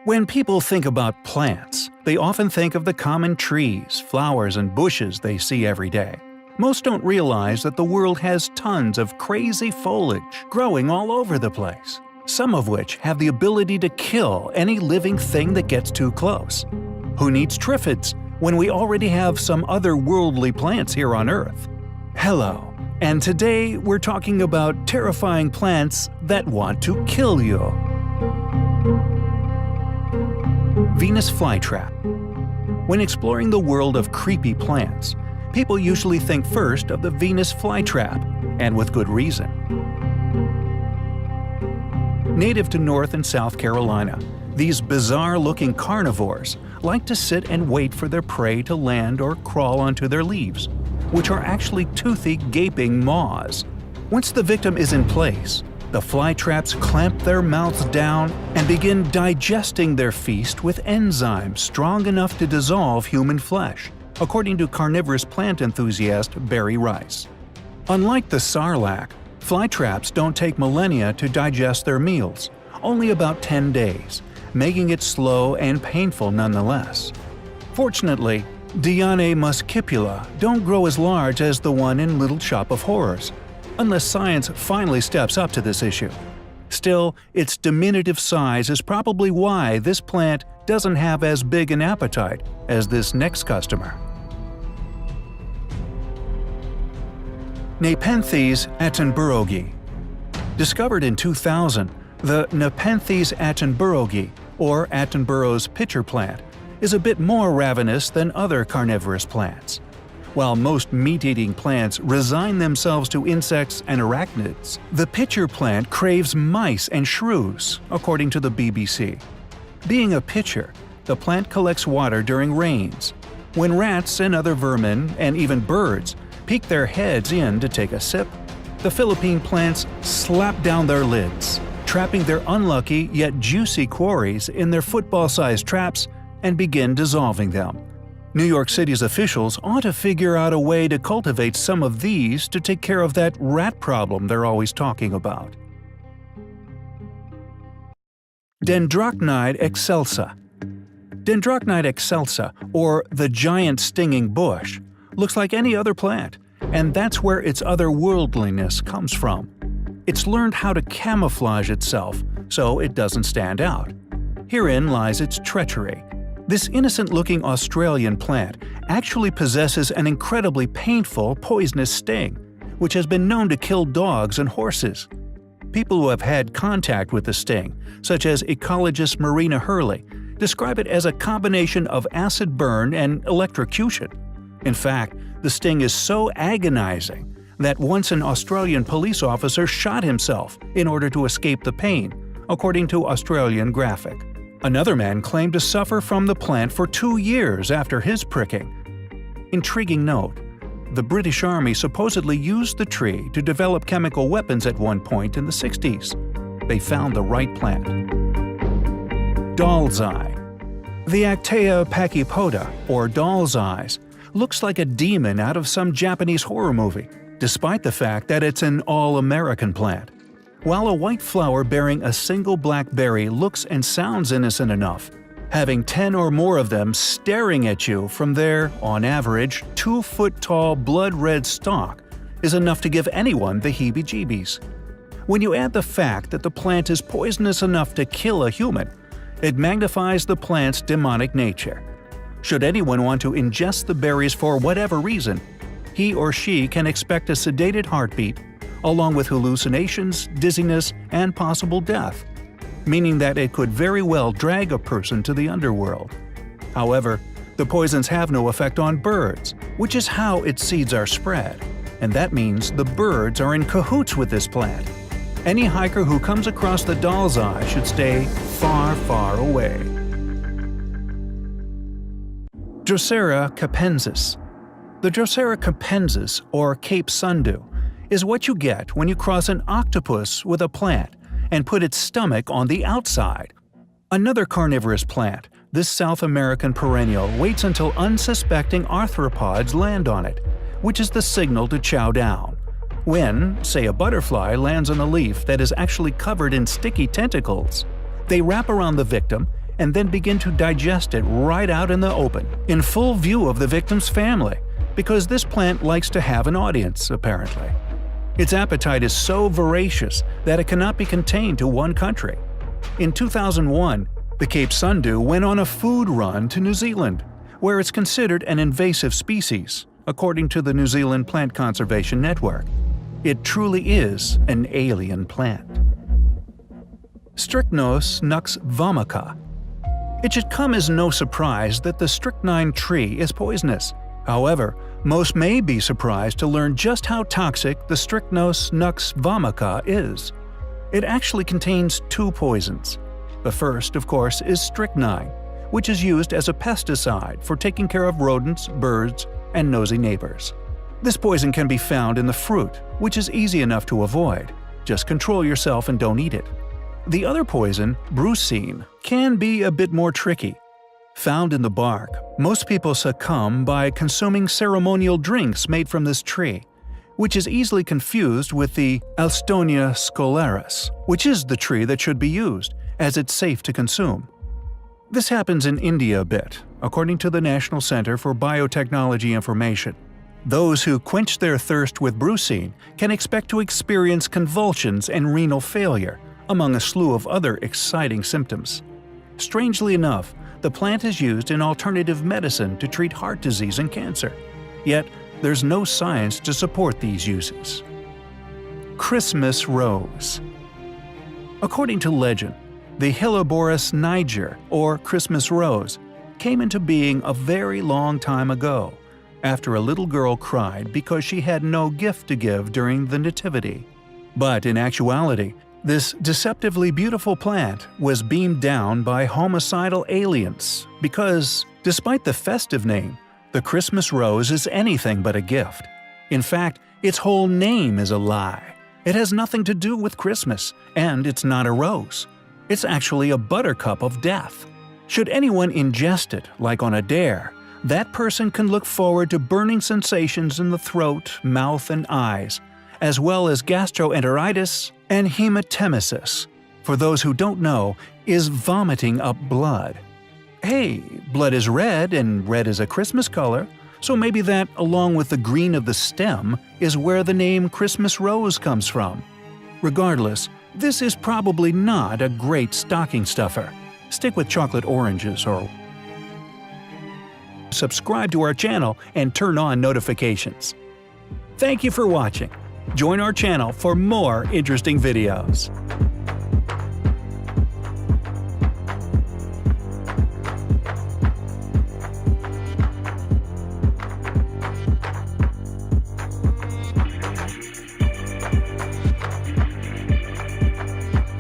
When people think about plants, they often think of the common trees, flowers, and bushes they see every day. Most don't realize that the world has tons of crazy foliage growing all over the place, some of which have the ability to kill any living thing that gets too close. Who needs Triffids when we already have some otherworldly plants here on Earth? Hello, and today we're talking about terrifying plants that want to kill you. Venus flytrap. When exploring the world of creepy plants, people usually think first of the Venus flytrap, and with good reason. Native to North and South Carolina, these bizarre-looking carnivores like to sit and wait for their prey to land or crawl onto their leaves, which are actually toothy, gaping maws. Once the victim is in place, the flytraps clamp their mouths down and begin digesting their feast with enzymes strong enough to dissolve human flesh, according to carnivorous-plant enthusiast Barry Rice. Unlike the sarlacc, flytraps don't take millennia to digest their meals, only about 10 days, making it slow and painful nonetheless. Fortunately, Dianae muscipula don't grow as large as the one in Little Shop of Horrors, unless science finally steps up to this issue. Still, its diminutive size is probably why this plant doesn't have as big an appetite as this next customer. Nepenthes attenboroughi. Discovered in 2000, the Nepenthes attenboroughi, or Attenborough's pitcher plant, is a bit more ravenous than other carnivorous plants. While most meat-eating plants resign themselves to insects and arachnids, the pitcher plant craves mice and shrews, according to the BBC. Being a pitcher, the plant collects water during rains. When rats and other vermin, and even birds, peek their heads in to take a sip, the Philippine plants slap down their lids, trapping their unlucky yet juicy quarries in their football-sized traps and begin dissolving them. New York City's officials ought to figure out a way to cultivate some of these to take care of that rat problem they're always talking about. Dendrocnide excelsa. Dendrocnide excelsa, or the giant stinging bush, looks like any other plant, and that's where its otherworldliness comes from. It's learned how to camouflage itself so it doesn't stand out. Herein lies its treachery. This innocent-looking Australian plant actually possesses an incredibly painful, poisonous sting, which has been known to kill dogs and horses. People who have had contact with the sting, such as ecologist Marina Hurley, describe it as a combination of acid burn and electrocution. In fact, the sting is so agonizing that once an Australian police officer shot himself in order to escape the pain, according to Australian Graphic. Another man claimed to suffer from the plant for 2 years after his pricking. Intriguing note: the British Army supposedly used the tree to develop chemical weapons at one point in the 60s. They found the right plant. Doll's eye. The Actaea pachypoda, or doll's eyes, looks like a demon out of some Japanese horror movie, despite the fact that it's an all-American plant. While a white flower bearing a single black berry looks and sounds innocent enough, having 10 or more of them staring at you from their, on average, 2-foot-tall blood-red stalk is enough to give anyone the heebie-jeebies. When you add the fact that the plant is poisonous enough to kill a human, it magnifies the plant's demonic nature. Should anyone want to ingest the berries for whatever reason, he or she can expect a sedated heartbeat, along with hallucinations, dizziness, and possible death, meaning that it could very well drag a person to the underworld. However, the poisons have no effect on birds, which is how its seeds are spread, and that means the birds are in cahoots with this plant. Any hiker who comes across the doll's eye should stay far, far away. Drosera capensis. The Drosera capensis, or Cape Sundew, is what you get when you cross an octopus with a plant and put its stomach on the outside. Another carnivorous plant, this South American perennial waits until unsuspecting arthropods land on it, which is the signal to chow down. When, say, a butterfly lands on a leaf that is actually covered in sticky tentacles, they wrap around the victim and then begin to digest it right out in the open, in full view of the victim's family, because this plant likes to have an audience, apparently. Its appetite is so voracious that it cannot be contained to one country. In 2001, the Cape Sundew went on a food run to New Zealand, where it's considered an invasive species, according to the New Zealand Plant Conservation Network. It truly is an alien plant. Strychnos nux vomica. It should come as no surprise that the strychnine tree is poisonous. However, most may be surprised to learn just how toxic the Strychnos nux vomica is. It actually contains two poisons. The first, of course, is strychnine, which is used as a pesticide for taking care of rodents, birds, and nosy neighbors. This poison can be found in the fruit, which is easy enough to avoid. Just control yourself and don't eat it. The other poison, brucine, can be a bit more tricky. Found in the bark, most people succumb by consuming ceremonial drinks made from this tree, which is easily confused with the Alstonia scolaris, which is the tree that should be used, as it's safe to consume. This happens in India a bit, according to the National Center for Biotechnology Information. Those who quench their thirst with brucine can expect to experience convulsions and renal failure, among a slew of other exciting symptoms. Strangely enough, the plant is used in alternative medicine to treat heart disease and cancer. Yet, there's no science to support these uses. Christmas rose. According to legend, the Helleborus niger, or Christmas rose, came into being a very long time ago, after a little girl cried because she had no gift to give during the Nativity. But in actuality, this deceptively beautiful plant was beamed down by homicidal aliens because, despite the festive name, the Christmas rose is anything but a gift. In fact, its whole name is a lie. It has nothing to do with Christmas, and it's not a rose. It's actually a buttercup of death. Should anyone ingest it, like on a dare, that person can look forward to burning sensations in the throat, mouth, and eyes, as well as gastroenteritis and hematemesis. For those who don't know, is vomiting up blood. Hey, blood is red, and red is a Christmas color, so maybe that, along with the green of the stem, is where the name Christmas rose comes from. Regardless, this is probably not a great stocking stuffer. Stick with chocolate oranges or subscribe to our channel and turn on notifications. Thank you for watching. Join our channel for more interesting videos.